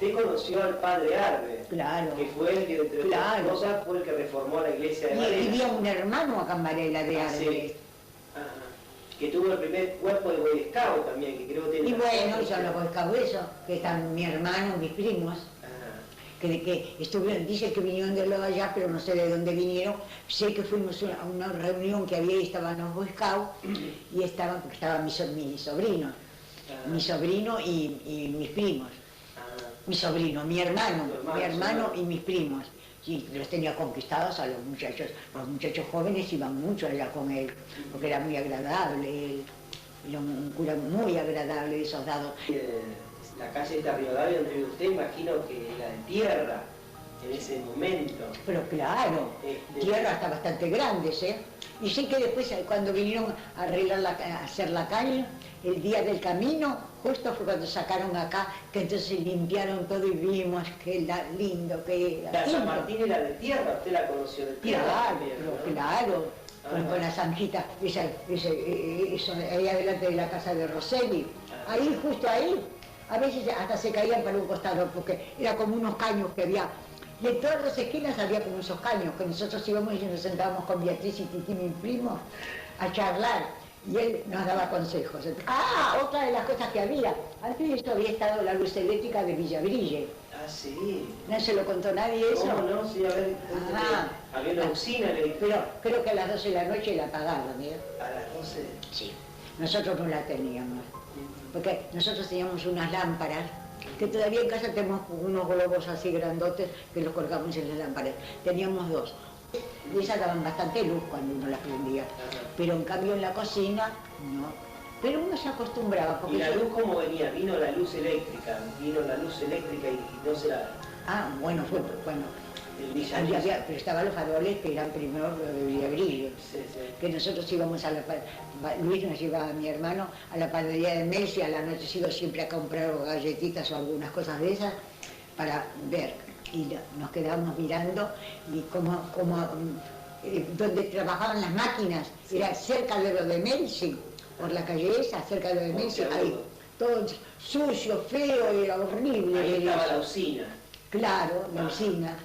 usted conoció al padre Arbe, claro, que fue el que, entre otras cosas, fue el que reformó la iglesia de Varela. Y vivía un hermano acá en Varela de Arbe. Sí. Que tuvo el primer cuerpo de Boy Scout también, que creo que tiene... Y bueno, son los Boy Scout eso, que están mi hermano, mis primos, que estuvieron, dice que vinieron de lo allá, pero no sé de dónde vinieron. Sé que fuimos a una reunión que había y estaban los Boy Scout, y estaban mi sobrino, y mis primos. Mi sobrino, mi hermano y mis primos. Sí, los tenía conquistados a los muchachos jóvenes iban mucho allá con él, porque era muy agradable, era un cura muy agradable de esos dados. La calle de Rivadavia donde vive usted, imagino que era de tierra en ese momento. Pero claro, tierra hasta bastante grandes, ¿eh? Y sé que después cuando vinieron a arreglar a hacer la calle, el día del camino, justo fue cuando sacaron acá, que entonces limpiaron todo y vimos qué lindo que era. La San Martín era de tierra, usted la conoció de tierra. Claro, también, ¿no? claro, con la zanjita, eso, ahí adelante de la casa de Rosselli, ahí, justo ahí, a veces hasta se caían para un costado, porque era como unos caños que había. Y en todas las esquinas había como esos caños, que nosotros íbamos y nos sentábamos con Beatriz y Titi, mi primo, a charlar. Y él nos daba consejos. Otra de las cosas que había, antes de esto había estado la luz eléctrica de Villabrille. Ah, sí. ¿No se lo contó nadie eso? No, sí, a ver, había una usina. Pero creo que a las 12 de la noche la apagaron, ¿eh? ¿A las 12? Sí. Nosotros no la teníamos, porque nosotros teníamos unas lámparas, que todavía en casa tenemos unos globos así grandotes que los colgamos en las lámparas. Teníamos dos. Y esas daban bastante luz cuando uno las prendía. Pero en cambio en la cocina, no. Pero uno se acostumbraba. ¿Y la luz cómo venía? ¿Vino la luz eléctrica? ¿Vino la luz eléctrica y no se la...? Bueno, fue, bueno. Pero estaban los faroles que eran primero de Villabrillo. Sí. Que nosotros íbamos a Luis nos llevaba a mi hermano a la panadería de Messi, a la noche siempre a comprar galletitas o algunas cosas de esas para ver. Y nos quedábamos mirando y como donde trabajaban las máquinas, era cerca de lo de Melsi, por la calle esa, cerca de lo de Melsi, ahí, todo sucio, feo, era horrible. Ahí estaba la usina. Claro, la usina.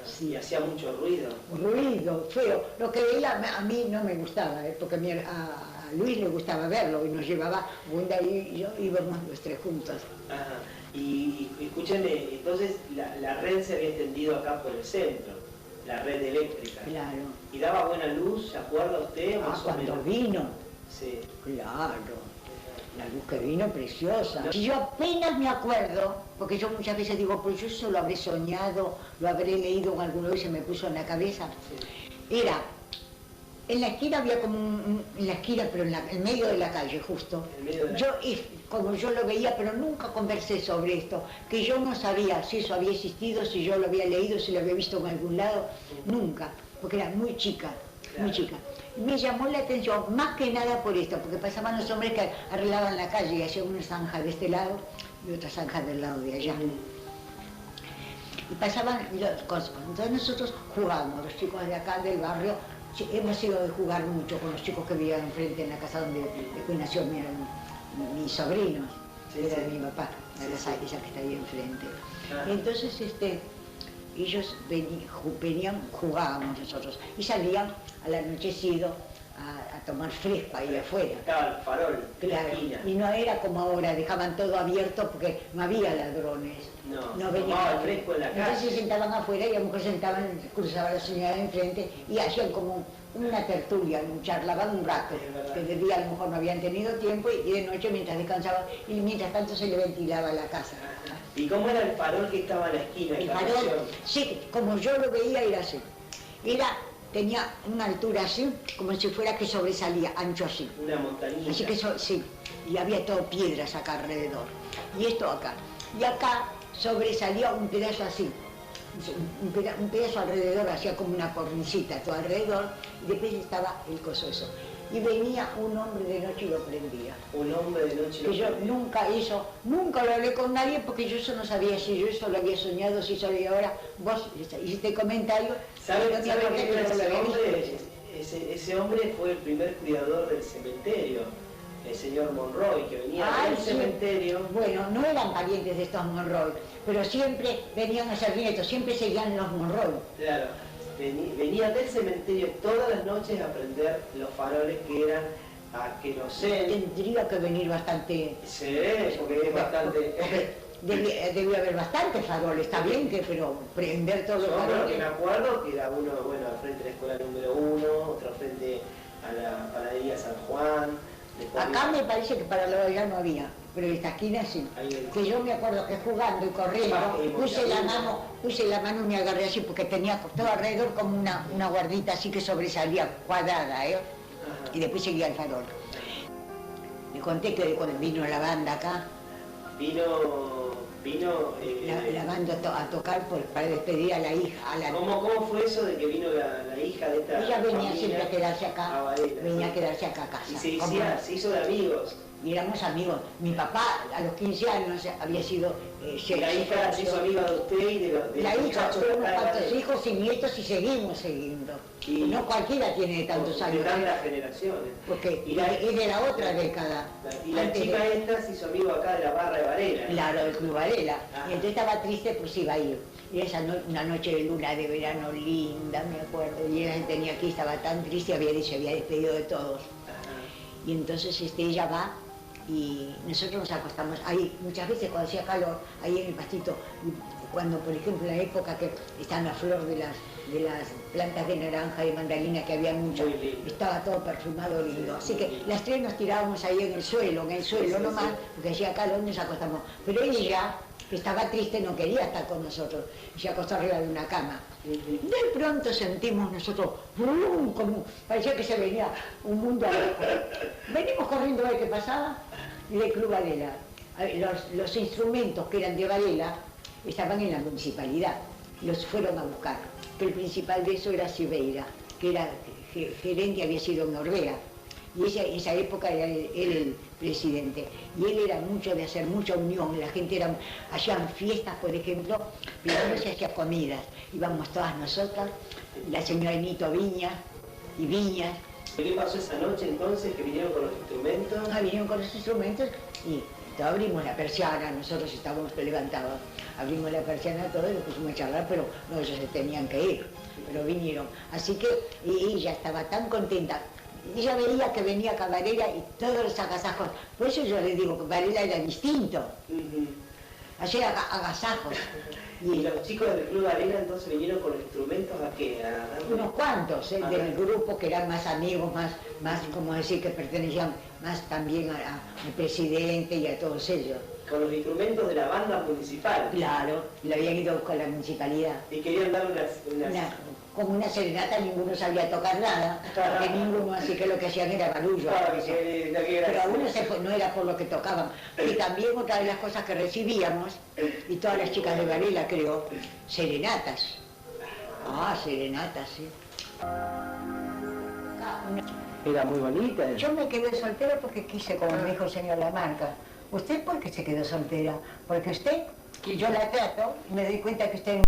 Sí. Y hacía mucho ruido. Ruido, feo. Lo que veía a mí no me gustaba, porque a Luis le gustaba verlo y nos llevaba, Wanda y yo íbamos los tres juntos. Y escúchame, entonces la red se había extendido acá por el centro, la red eléctrica. Claro. ¿Y daba buena luz, se acuerda usted? Cuando vino. Sí. Claro. La luz que vino preciosa. Y yo apenas me acuerdo, porque yo muchas veces digo, pues yo eso lo habré soñado, lo habré leído alguna vez y se me puso en la cabeza. Sí. Era, en la esquina había como en la esquina, pero en medio de la calle justo. Como yo lo veía, pero nunca conversé sobre esto, que yo no sabía si eso había existido, si yo lo había leído, si lo había visto en algún lado, nunca, porque era muy chica, muy chica. Me llamó la atención, más que nada por esto, porque pasaban los hombres que arreglaban la calle y hacían una zanja de este lado y otra zanja del lado de allá. Y pasaban las cosas. Entonces nosotros jugábamos, los chicos de acá del barrio, hemos ido de jugar mucho con los chicos que vivían enfrente en la casa donde después nació mis sobrinos, era de mi papá, esa que está ahí enfrente. Y entonces ellos venían, jugábamos nosotros, y salían al anochecido a tomar fresco ahí afuera. Estaba el farol, claro, y no era como ahora, dejaban todo abierto porque no había ladrones. No venían fresco en la calle. Entonces se sentaban afuera y a lo mejor cruzaban la señora de enfrente y hacían como una tertulia, charlaban un rato, que de día a lo mejor no habían tenido tiempo y de noche mientras descansaban y mientras tanto se le ventilaba la casa. ¿Y cómo era el farol que estaba en la esquina? El farol, sí, como yo lo veía era así. Tenía una altura así, como si fuera que sobresalía, ancho así. Una montañita. Así que sí, y había todo piedras acá alrededor. Y esto acá. Y acá sobresalía un pedazo así. Un pedazo alrededor, hacía como una cornicita todo alrededor, y después estaba el coso eso. Y venía un hombre de noche y lo prendía. Un hombre de noche y lo prendía. Que yo nunca lo hablé con nadie porque yo eso no sabía si yo eso lo había soñado, si sabía ahora. Vos hiciste comentario. ¿Sabe que ese hombre fue el primer cuidador del cementerio? el señor Monroy, que venía del sí. cementerio. Bueno, no eran parientes de estos Monroy, pero siempre venían a ser nietos, siempre seguían los Monroy. Claro, venía del cementerio todas las noches a prender los faroles que eran a queroseno. Tendría que venir bastante... Sí, porque es bastante... Debió haber bastantes faroles, está bien, pero prender todos los Yo faroles... que me acuerdo que era uno, bueno, al frente de la escuela número 1, otro frente a la panadería San Juan. Acá me parece que para la ya no había, pero esta esquina sí. Que yo me acuerdo que jugando y corriendo, puse la mano y me agarré así porque tenía todo alrededor como una guardita así que sobresalía cuadrada, ¿eh? Y después seguía el farol. Le conté que cuando vino la banda acá, la banda a tocar para despedir a la hija. ¿Cómo fue eso de que vino la hija de esta Ella venía familia siempre a quedarse acá, Varela, venía a quedarse acá a casa. Y se hizo de amigos. Y éramos amigos. Mi papá a los 15 años había sido... la hija se hizo amiga de usted y de la los hija, muchachos tuvo de unos acá de cuantos Varela. hijos y nietos y seguimos siguiendo. Y no cualquiera tiene tantos años. De tantas generaciones. Porque es de la otra década. Y la chica esta se hizo amigo acá de la barra de Varela. Claro, del Club Varela. Y entonces estaba triste, pues iba a ir. Y esa una noche de luna de verano linda, me acuerdo. Y ella tenía aquí, estaba tan triste, se había despedido de todos. Y entonces ella va y nosotros nos acostamos ahí, muchas veces cuando hacía calor, ahí en el pastito, cuando por ejemplo en la época que están la flor de las plantas de naranja y mandarina, que había mucho, estaba todo perfumado lindo. Así que las tres nos tirábamos ahí en el suelo nomás, porque hacía calor y nos acostamos. Pero ella, que estaba triste, no quería estar con nosotros, y se acostó arriba de una cama. De pronto sentimos nosotros, ¡brum!, como parecía que se venía un mundo abajo. Venimos corriendo a ver qué pasaba, y del Club Varela. Los instrumentos que eran de Varela estaban en la municipalidad, los fueron a buscar. Que el principal de eso era Silveira, que era gerente, había sido en Orbea. Y esa época era él el presidente. Y él era mucho de hacer mucha unión, la gente hacían fiestas, por ejemplo, pero no se hacía comidas. Íbamos todas nosotras, la señora Nito Viñas. ¿Qué pasó esa noche entonces, que vinieron con los instrumentos? Vinieron con los instrumentos y abrimos la persiana, nosotros estábamos levantados, abrimos la persiana todo y nos pusimos a charlar, pero no, ellos se tenían que ir, pero vinieron. Así que ella estaba tan contenta. Ella veía que venía acá Varela y todos los agasajos. Por eso yo le digo que Varela era distinto. Hacía agasajos. ¿Y los chicos del Club Varela entonces vinieron con los instrumentos a qué? Unos cuantos del grupo que eran más amigos, más como decir, que pertenecían más también al presidente y a todos ellos. Con los instrumentos de la banda municipal. Claro, le habían ido con la municipalidad. Y querían dar como una serenata, ninguno sabía tocar nada, porque ninguno, así que lo que hacían era barullo. Pero algunos no era por lo que tocaban. Y también otra de las cosas que recibíamos, y todas las chicas de Varela, creo, serenatas. Serenatas, sí. Era muy bonita. Yo me quedé soltera porque quise, como me dijo el señor Lamarca. ¿Usted por qué se quedó soltera? Porque usted, yo la trato, y me doy cuenta que usted